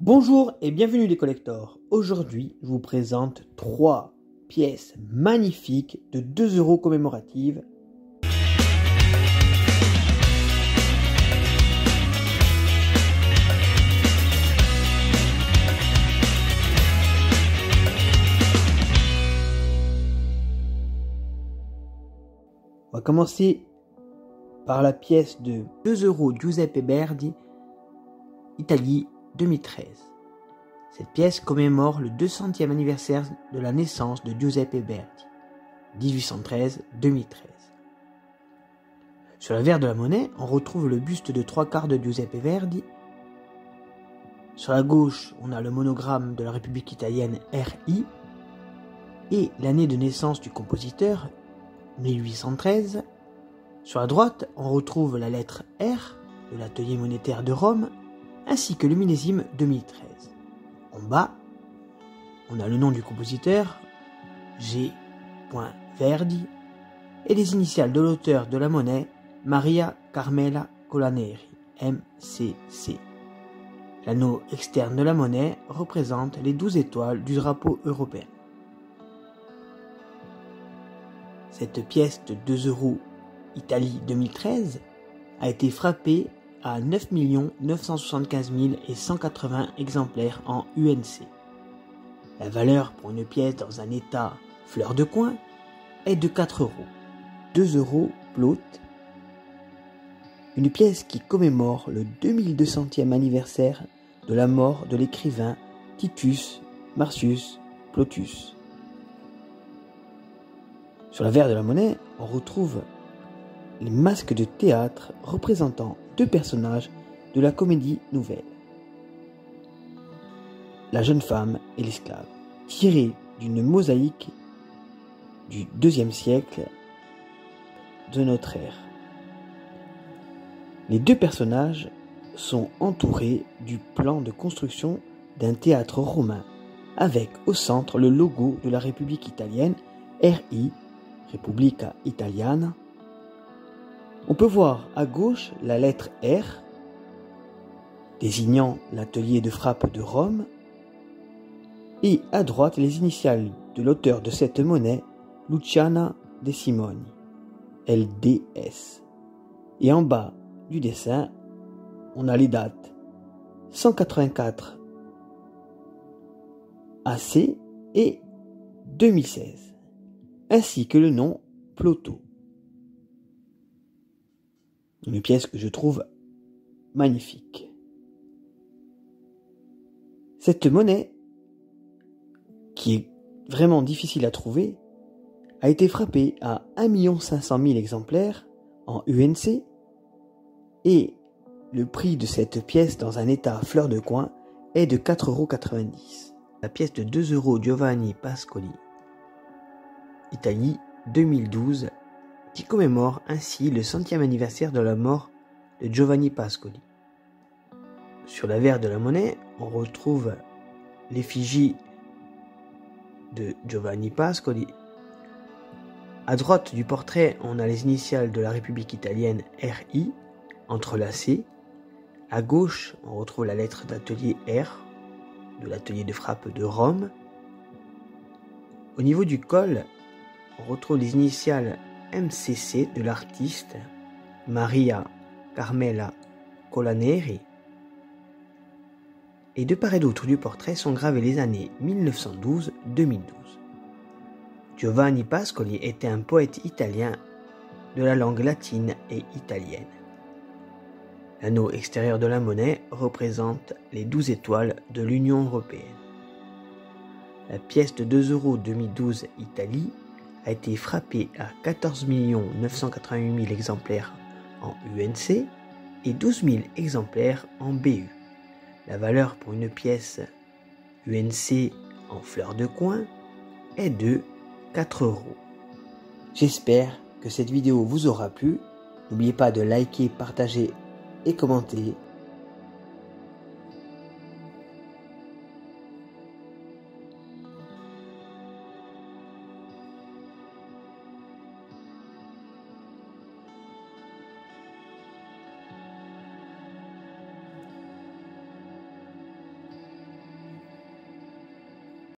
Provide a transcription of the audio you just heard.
Bonjour et bienvenue les collectors. Aujourd'hui, je vous présente 3 pièces magnifiques de 2 € commémoratives. On va commencer par la pièce de 2 € Giuseppe Verdi, Italie 2013. Cette pièce commémore le 200e anniversaire de la naissance de Giuseppe Verdi, 1813-2013. Sur le verre de la monnaie, on retrouve le buste de 3/4 de Giuseppe Verdi. Sur la gauche, on a le monogramme de la République italienne RI et l'année de naissance du compositeur, 1813. Sur la droite, on retrouve la lettre R de l'atelier monétaire de Rome, ainsi que le millésime 2013. En bas, on a le nom du compositeur, G. Verdi, et les initiales de l'auteur de la monnaie, Maria Carmela Colaneri, MCC. L'anneau externe de la monnaie représente les 12 étoiles du drapeau européen. Cette pièce de 2 € Italie 2013 a été frappée à 9 975 180 exemplaires en UNC. La valeur pour une pièce dans un état fleur de coin est de 4 €. 2 € Plot, une pièce qui commémore le 2200e anniversaire de la mort de l'écrivain Titus Marcius Plotius. Sur la verre de la monnaie, on retrouve les masques de théâtre représentant 2 personnages de la comédie nouvelle, la jeune femme et l'esclave, tirés d'une mosaïque du IIe siècle de notre ère. Les 2 personnages sont entourés du plan de construction d'un théâtre romain, avec au centre le logo de la République italienne, RI, Repubblica Italiana. On peut voir à gauche la lettre R, désignant l'atelier de frappe de Rome, et à droite les initiales de l'auteur de cette monnaie, Luciana De Simoni, LDS. Et en bas du dessin, on a les dates 184 AC et 2016, ainsi que le nom Ploto. Une pièce que je trouve magnifique. Cette monnaie, qui est vraiment difficile à trouver, a été frappée à 1 500 000 exemplaires en UNC et le prix de cette pièce dans un état fleur de coin est de 4,90 €. La pièce de 2 € Giovanni Pascoli, Italie 2012, qui commémore ainsi le 100e anniversaire de la mort de Giovanni Pascoli. Sur la verre de la monnaie, on retrouve l'effigie de Giovanni Pascoli. À droite du portrait, on a les initiales de la République italienne RI, entrelacées. À gauche, on retrouve la lettre d'atelier R, de l'atelier de frappe de Rome. Au niveau du col, on retrouve les initiales MCC de l'artiste Maria Carmela Colaneri. Et de part et d'autre du portrait sont gravées les années 1912-2012. Giovanni Pascoli était un poète italien de la langue latine et italienne. L'anneau extérieur de la monnaie représente les 12 étoiles de l'Union européenne. La pièce de 2 € 2012 Italie a été frappée à 14 988 000 exemplaires en UNC et 12 000 exemplaires en BU. La valeur pour une pièce UNC en fleur de coin est de 4 €. J'espère que cette vidéo vous aura plu. N'oubliez pas de liker, partager et commenter.